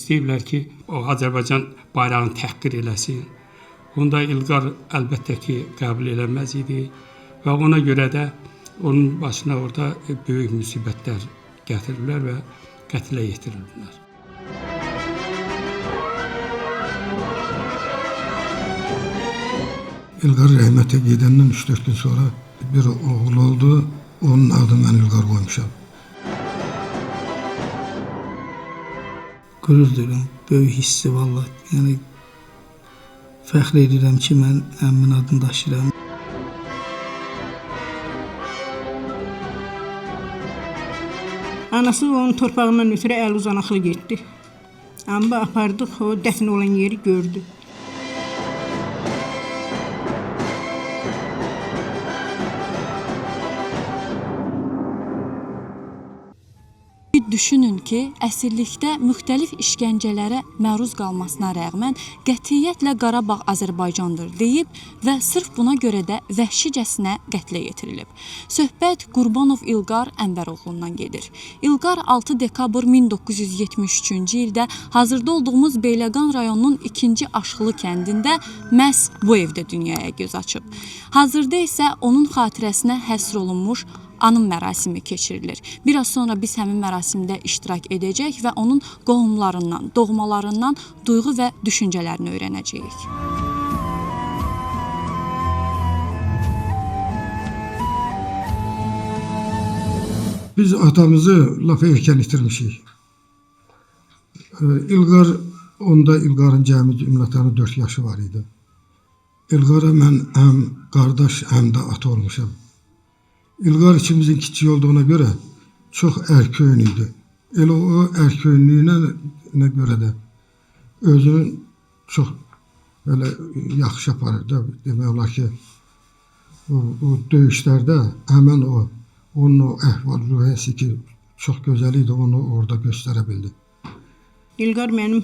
istəyiblər ki, o Azərbaycan bayrağını təhqir eləsin. Onda İlqar əlbəttə ki, qəbul eləməz idi və ona görə də onun başına orada böyük müsibətlər gətirirlər və qətlə yetirirlər. İlqar rəhmətə gedəndən 3-4 gün sonra bir oğul oldu, onun adını mən İlqar qoymuşam. Qürur duyuram, böyük hissi vallahi. Yəni fəxr edirəm ki, mən əmmin adını daşıyıram. Anası onun torpağından ötürü əl uzanaqlı getdi. Amma apardıq, o dəfn olan yeri gördü. Düşünün ki, əsirlikdə müxtəlif işgəncələrə məruz qalmasına rəğmən qətiyyətlə Qarabağ Azərbaycandır deyib və sırf buna görə də vəhşicəsinə qətlə yetirilib. Söhbət Qurbanov İlqar Ənvəroğlundan gedir. İlqar 6 dekabr 1973-cü ildə hazırda olduğumuz Beyləqan rayonunun 2-ci Aşxılı kəndində məhz bu evdə dünyaya göz açıb. Hazırda isə onun xatirəsinə həsr olunmuş anım mərasimi keçirilir. Biraz sonra biz həmin mərasimdə iştirak edəcək və onun qohumlarından, doğmalarından duyğu və düşüncələrini öyrənəcəyik. Biz atamızı laf erkən itirmişik. İlqarın cəmi cümlətanı 4 yaşı var idi. İlqara mən həm qardaş, həm də ata olmuşam. İlqar ikimizin kiçik olduğuna görə çox ərköyün idi. Elə o ərköyünlüyünə görə də özünün çox belə yaxşı aparırdı. Demək olar ki, o döyüşlərdə həmən onun o əhval-ruhiyyəsi ki, çox gözəl idi, onu orada göstərə bildi. İlqar mənim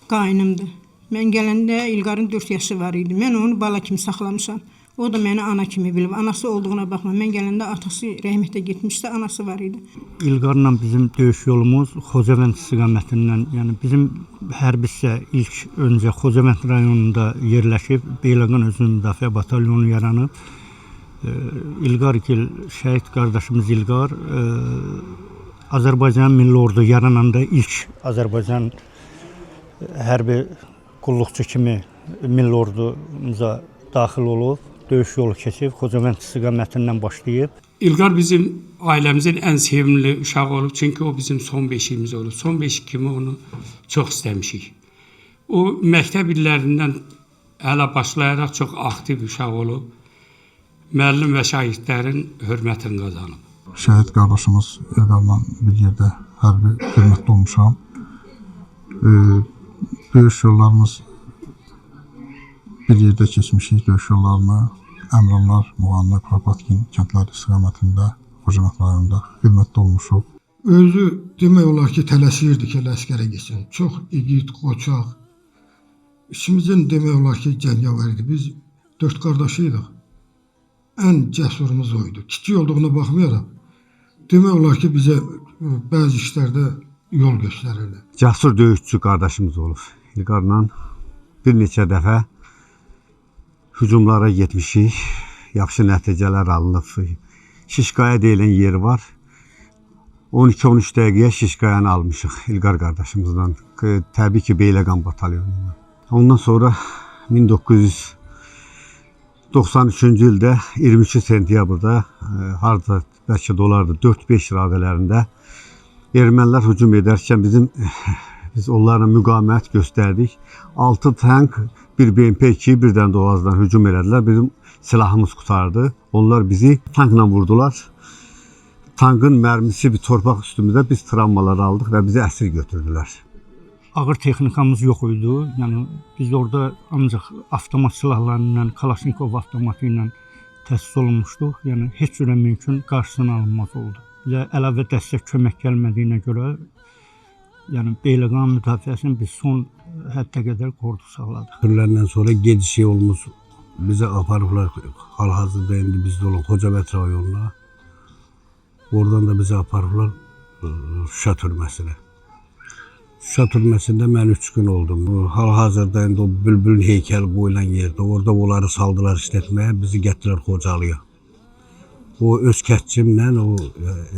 qaynımdır. Mən gələndə İlqarın 4 yaşı var idi. Mən onu bala kimi saxlamışam. O da məni ana kimi bilib. Anası olduğuna baxma. Mən gələndə atası rəhmətə getmişsə, anası var idi. İlqarla bizim döyüş yolumuz Xocavənd istiqamətindən, yəni bizim hərbi hissə ilk öncə Xocavənd rayonunda yerləşib, Beyləqan özünün müdafiə batalyonu yaranıb. İlqar şəhid qardaşımız İlqar Azərbaycan Milli Ordu yarananda ilk Azərbaycan hərbi qulluqçu kimi Milli Ordumuza daxil olub, döyüş yolu keçib, Xocavənd istiqamətindən başlayıb. İlqar bizim ailəmizin ən sevimli uşağı olub, çünki o bizim son beşiyimiz olub. Son beşik kimi onu çox istəmişik. O, məktəb illərindən hələ başlayaraq çox aktiv uşaq olub. Müəllim və şahidlərin hörmətini qazanıb. Şəhid qardaşımız İlqarla bir yerdə hərbi xidmətdə olmuşam. Döyüş yollarımız bir yerdə keçmişik, döyüş yollarını Əmranlar, Muğanlı, Kropatkin kəndləri istiqamətində Xocavənd rayonunda xidmətdə olmuşuq. Özü demək olar ki, tələsirdi ki, əskərə getsin. Çox igid, qoçaq. İçimizin demək olar ki, cəngavər idi. Biz 4 qardaşıydıq. Ən cəsurumuz o idi. Kiçik olduğuna baxmayaraq, demək olar ki, bizə bəzi işlərdə yol göstərirdi. Cəsur döyüşçü qardaşımız olub. İlqarla bir neçə dəfə hücumlara getmişik, yaxşı nəticələr alınıb. Şişqaya deyilən yeri var. 12-13 dəqiqəyə Şişqayanı almışıq İlqar qardaşımızdan. Təbii ki, Beyləqan batalyonundan. Ondan sonra 1993-cü ildə 23 sentyabrda harada bəlkə də olardı 4-5 radələrində ermənilər hücum edərkən biz onlarla müqavimət göstərdik. 6 tank, bir BMP-2, bir dənə də Oğazdan hücum elədilər. Bizim silahımız qutardı. Onlar bizi tankla vurdular. Tankın mərmisi bir torpaq üstümüzdə biz travmalar aldıq və bizi əsir götürdülər. Ağır texnikamız yox idi. Yəni biz orada ancaq avtomat silahlarla, Kalaşnikov avtomatı ilə təsis olunmuşduq. Yəni heç cürə mümkün qarşısına alınmaz oldu. Bizə əlavə dəstək kömək gəlmədiyinə görə yəni Beyləqan müdafiəsini biz son həddə qədər qoruduq, saxladıq. Günlərdən sonra gediş yolumuz bizə aparıblar. Hal-hazırda indi bizdə olan Xocavənd rayonuna. Oradan da bizi aparıblar Şuşa türməsinə. Şuşa türməsində mən 3 gün oldum. Hal-hazırda indi o bülbül heykəli qoyulan yerdə. Orada onları saldılar işlətməyə, bizi gətirdilər Xocalıya. O öz kətçimlə, o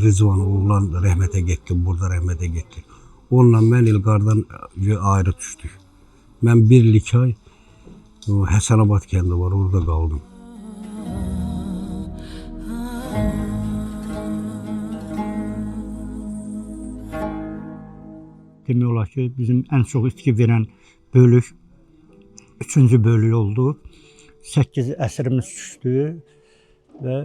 Rizvan oğlan rəhmətə getdi, burada rəhmətə getdi. Onunla mən İlqardan ayrı düşdük. Mən 1 illik ay Həsənabad kəndi var, orada qaldım. Demək olar ki, bizim ən çox itki verən bölük 3-cü bölük oldu. 8 əsirimiz düşdü və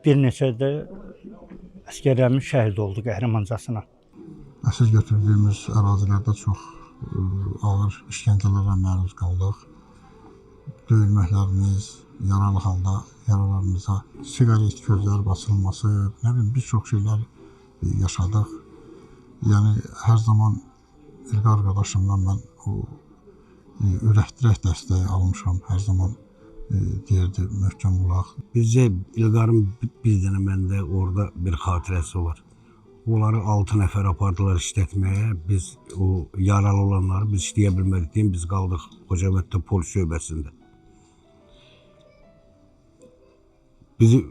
bir neçə də əsgərlərimiz şəhid oldu qəhrəmancasına. Əsir götürdüyümüz ərazilərdə çox ağır işgəncələrə məruz qaldıq. Döyülməklərimiz, yaralı halda yaralarımıza siqaret közlər basılması, nə bilim, bir çox şeylər yaşadıq. Yəni, hər zaman İlqar qardaşımdan mən o ürəkdirək dəstəyi almışam. Hər zaman deyirdi, möhkəm olaq. Bizcə İlqarın bir dənə məndə orada bir xatirəsi var. Onları 6 nəfər apardılar işlətməyə. Biz o yaralı olanları biz işləyə bilmədik deyim, biz qaldıq Hocavətdə polis şöbəsində. Bizi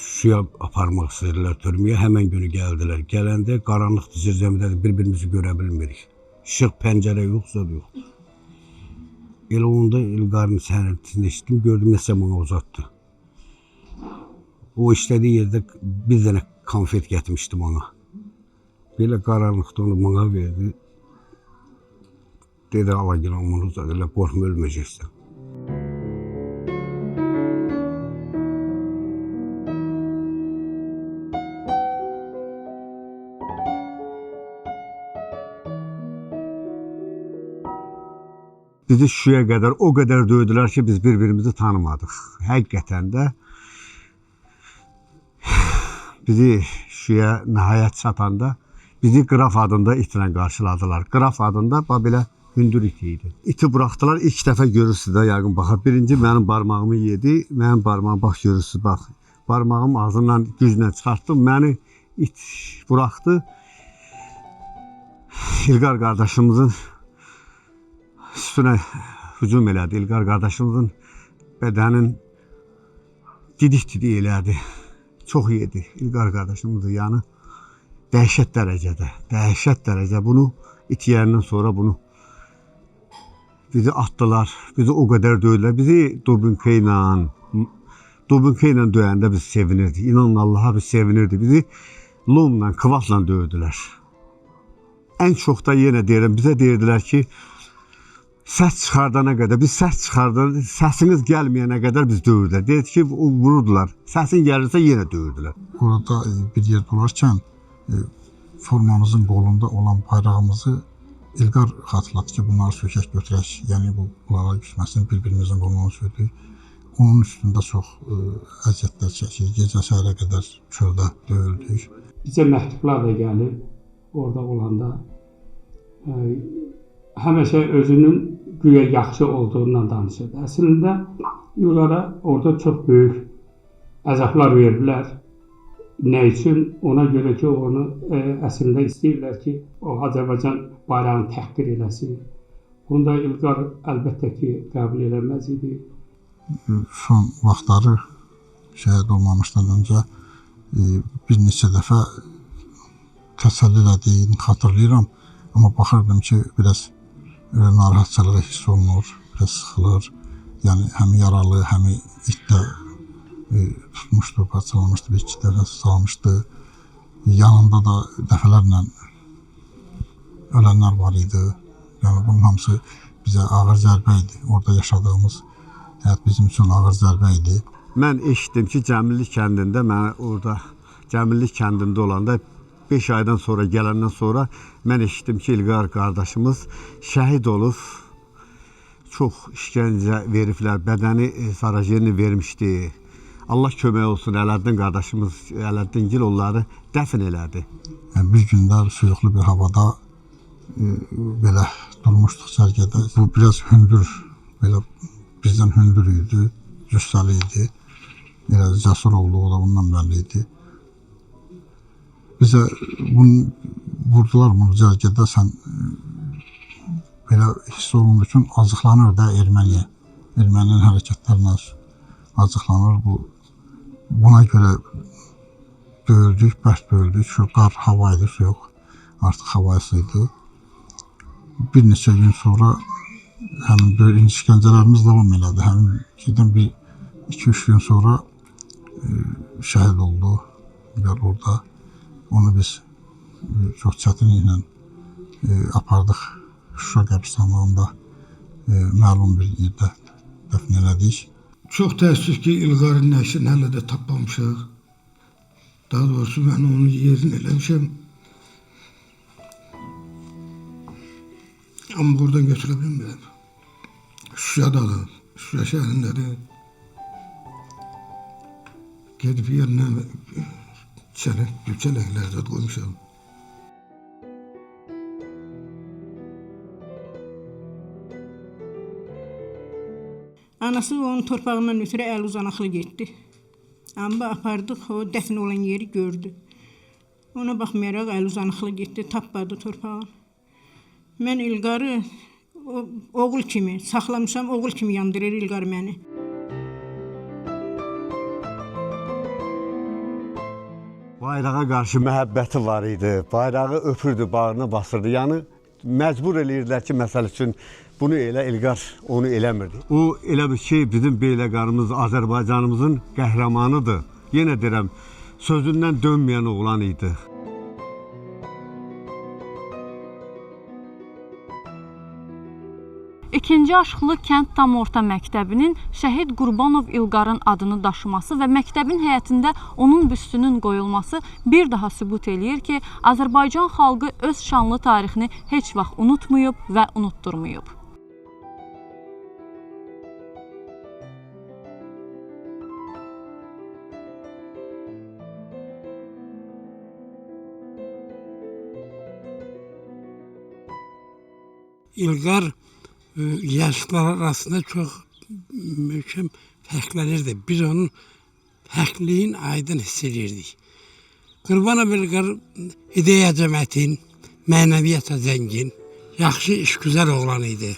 suya aparmaq istədilər türməyə, həmən günü gəldilər. Gələndə qaranlıqdır, zirzəmidədir, bir-birimizi görə bilmirik. İşıq, pəncərə yoxsa yox. Elə onda İlqarın sənədini eşitdim, gördüm nəsə bana uzatdı. O işlədiyi yerdə bir dənə konfet gətirmişdi bana. Belə qaranlıqda onu bana verdi. Dedi, ala gel onu uzat, elə qorxma ölməyəcəksən. Bizi Şuşaya qədər o qədər döydülər ki, biz bir-birimizi tanımadıq. Həqiqətən də bizi Şuşaya nəhayət çatanda bizi Qraf adında itinə qarşıladılar. Qraf adında belə hündür iti idi. İti buraxdılar, ilk dəfə görürsünüz də yəqin baxaq. Birinci mənim barmağımı yedi, mənim barmağım bax görürsünüz bax. Barmağım ağzından güclə çıxartdım, məni it buraxdı. İlqar qardaşımızın üstünə hücum elədi. İlqar qardaşımızın bədənin didik-didik elədi. Çox yedi İlqar qardaşımızın yanı. Dəhşət dərəcədə. Bunu itiyəndən sonra bunu bizi atdılar. Bizi o qədər döydülər. Bizi Dubinka ilə döyəndə biz sevinirdik. İnanın Allaha biz sevinirdik. Bizi lomla, kıvatla döydülər. Ən çox da yenə deyirəm, bizə deyirdilər ki, səs çıxardana qədər, biz səsiniz gəlməyənə qədər biz döyürdülər. Deyirdi ki, vururdular. Səsin gəlirsə yenə döyürdülər. Orada bir yer dolarkən formamızın qolunda olan bayrağımızı İlqar xatırladı ki, bunları sökək götürək. Yəni, bunlara düşməsin, bir-birimizin qolunu söydük. Onun üstündə çox əziyyətlər çəkir. Gecə səhərə qədər çöldə döyüldük. Bizə məktublar da gəlib, orada olanda həmişə özünün güya yaxşı olduğundan danışırdı. Əslində İlqara orada çox böyük əzablar verdilər. Nə üçün? Ona görə ki, onu əslində istəyirlər ki, o Azərbaycan bayrağını təhqir eləsin. Onda İlqar əlbəttə ki, qəbul eləməz idi. Son vaxtları şəhid olmamışdan öncə bir neçə dəfə təsəlli elədiyini xatırlayıram. Amma baxırdım ki, biraz narahatçılığı hiss olunur, biraz sıxılır. Yəni, həm yaralı, həm itdə tutmuşdu, parçalamışdı, bir iki dəfə salmışdı. Yanında da dəfələrlə ölənlər var idi. Yəni, bunun hamısı bizə ağır zərbə idi. Orada yaşadığımız həyat bizim üçün ağır zərbə idi. Mən eşitdim ki, Cəmillik kəndində, mən orada Cəmillik kəndində olanda 5 aydan sonra, gələndən sonra mən eşitdim ki, İlqar qardaşımız şəhid olub. Çox işgəncə veriblər, bədəni sarajeni vermişdi. Allah kömək olsun, Ələddin qardaşımız, Ələddin Gil onları dəfn elədi. Yəni, bir günlər suyuqlu bir havada belə durmuşduq sərgədə. Bu biraz hündür, belə bizdən hündür idi, cüssəli idi. Elə cəsur olduğu da bundan bəlli idi. Bizə bunu vurdular, bunu cərgədə sən belə hiss olundu ki, azıqlanır da Erməniyə. Erməninin hərəkətlərinə acıqlanır. Buna görə böldük, bərk böldük. Şu qar hava idi, su yox. Artıq havası idi. Bir neçə gün sonra həmin böyle işgəncələrimiz davam elədi. Həmin bir 2-3 gün sonra şəhid oldu. İlqar orada. Onu biz çox çətinliklə apardıq. Şuşa qəbirstanlığında məlum bir yerdə dəfn elədik. Çox təəssüf ki, İlqarın nəşini hələ də tapmamışıq. Daha doğrusu mən onun yerini eləmişəm. Amma buradan götürə bilmirəm. Şuşadadır, Şuşa şəhərindədir. Gedib yerinə gülçələklərdə qoymuşam. Anası onun torpağından ötürü əl uzanaqlı getdi. Amma apardıq, o dəfn olan yeri gördü. Ona baxmayaraq əl uzanaqlı getdi, tapmadı torpağı. Mən İlqarı oğul kimi saxlamışam, oğul kimi yandırır İlqar məni. Bayrağa qarşı məhəbbəti var idi. Bayrağı öpürdü, bağrına basırdı. Yəni məcbur eləyirdilər ki, məsəl üçün bunu elə, İlqar onu eləmirdi. O elə bir şey bizim Beyləqarımız, Azərbaycanımızın qəhrəmanıdır. Yenə deyirəm, sözündən dönməyən oğlan idi. İkinci Aşıqlı kənd tam orta məktəbinin şəhid Qurbanov İlqarın adını daşıması və məktəbin həyətində onun büstünün qoyulması bir daha sübut eləyir ki, Azərbaycan xalqı öz şanlı tarixini heç vaxt unutmayıb və unutturmayıb. İlqar yaşlılar arasında çox möhkəm fərqlənirdi. Biz onun fərqliyin aydın hiss edirdik. Qurbanov İlqar ideyaca mətin, mənəviyyata zəngin, yaxşı işgüzar oğlan idi.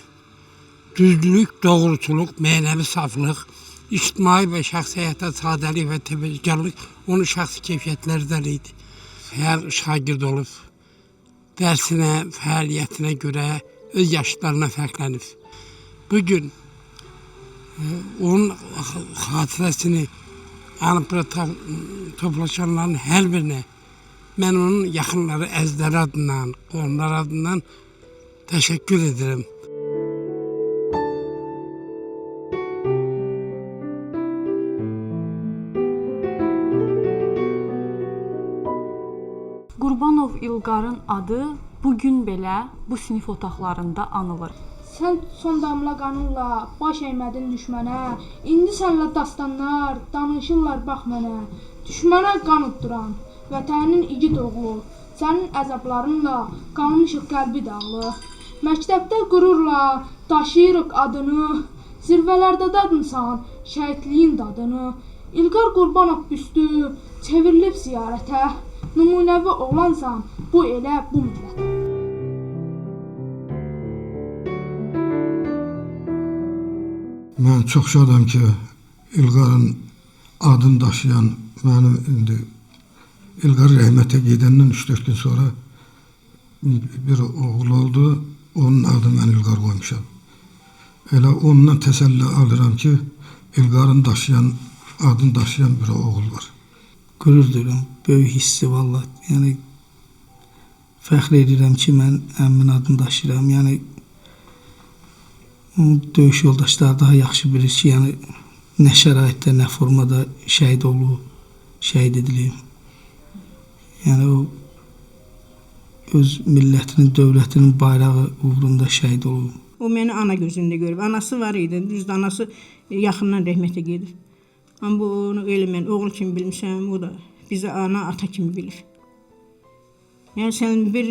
Düzlük, doğrulçuluq, mənəvi saflıq, ictimai və şəxsi həyata sadəlik və təvəkkürlük onun şəxsi keyfiyyətlərdən idi. Fəal şagird olub, dərsinə, fəaliyyətinə görə öz yaşlarına fərqlənib. Bugün onun xatirəsini alıp toplaşanların hər birinə mən onun yaxınları, əzləri adından, qohumlar adından təşəkkür edirəm. Qurbanov İlqarın adı bugün belə bu sinif otaqlarında anılır. Sən son damla qanınla baş əymədin düşmənə, indi sənlə dastanlar danışırlar bax mənə. Düşmənə qan utduran, vətənin igid oğlu, sənin əzablarınla qalmışıq qəlbi dağlı. Məktəbdə qürurla daşıyırıq adını, zirvələrdə dadınsan şəhidliyin dadını. İlqar Qurbanov büstü çevrilib ziyarətə, nümunəvi oğlansan bu elə bu millət. Mən çox şadam ki, İlqarın adını daşıyan mənim indi İlqar rəhmətə gedəndən 3-4 gün sonra bir oğul oldu. Onun adını mən İlqar qoymuşam. Elə ondan təsəlli alıram ki, İlqarın adını daşıyan bir oğul var. Qürur duyuram, böyük hissi valla. Yəni fəxr edirəm ki, mən əmmin adını daşıyıram. Yəni döyüş yoldaşları daha yaxşı bilir ki, yəni nə şəraitdə, nə formada şəhid olub, şəhid edilib. Yəni o öz millətinin, dövlətinin bayrağı uğrunda şəhid olub. O məni ana gözündə görüb. Anası var idi, düzdür, anası yaxından rəhmətə gedib. Amma onu elə mən oğul kimi bilmişəm, o da bizi ana, ata kimi bilir. Yəni sən bir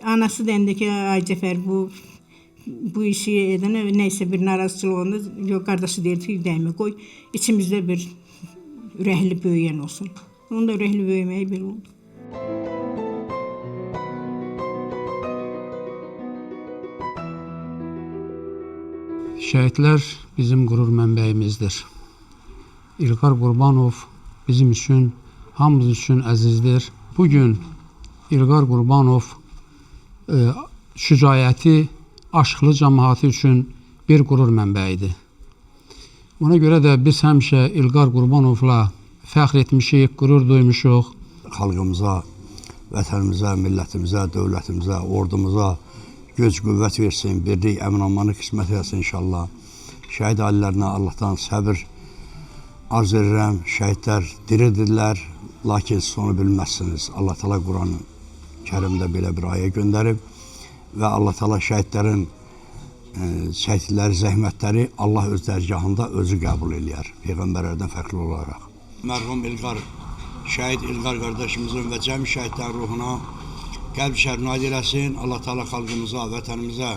anası deyəndə ki, ay Cəfər bu işi edənə nəysə bir narazıçılıq olanda, yox, qardaşı deyir ki, dəymə qoy, içimizdə bir ürəkli böyüyən olsun. Onun da ürəkli böyüməyi belə oldu. Şəhidlər bizim qürur mənbəyimizdir. İlqar Qurbanov bizim üçün, hamımız üçün əzizdir. Bugün İlqar Qurbanov şücaəti aşıqlı cəmaatı üçün bir qürur mənbəyidir. Ona görə də biz həmişə İlqar Qurbanovla fəxr etmişik, qürur duymuşuq. Xalqımıza, vətənimizə, millətimizə, dövlətimizə, ordumuza göz qüvvət versin, birlik, əmin-amanı qismət etsin inşallah. Şəhid ailələrinə Allahdan səbir arz edirəm. Şəhidlər diridirlər, lakin sonu bilməzsiniz. Allah Teala Quran-ı Kərimdə belə bir ayə göndərib və Allah Teala şəhidlərin çəkdikləri zəhmətləri Allah öz dərgahında özü qəbul eləyər, Peyğəmbərlərdən fərqli olaraq. Mərhum İlqar, şəhid İlqar qardaşımızın və cəmi şəhidlərin ruhuna qəlb şərnaid eləsin. Allah Teala xalqımıza, vətənimizə,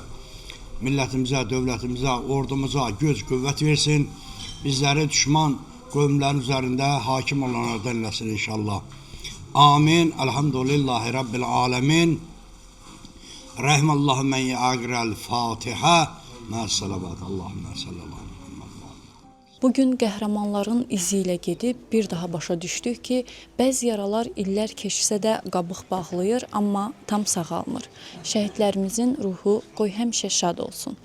millətimizə, dövlətimizə, ordumuza göz qüvvət versin. Bizləri düşman qövmlərin üzərində hakim olanlardan eləsin inşallah. Amin. Elhamdülillahi Rabbil alemin. Rəhməllahu mən yəqrəl Fatihə. Məs-salavat. Allahümmə sallallahu. Bugün qəhrəmanların izi ilə gedib bir daha başa düşdük ki, bəzi yaralar illər keçsə də qabıq bağlayır, amma tam sağalmır. Şəhidlərimizin ruhu qoy həmişə şad olsun.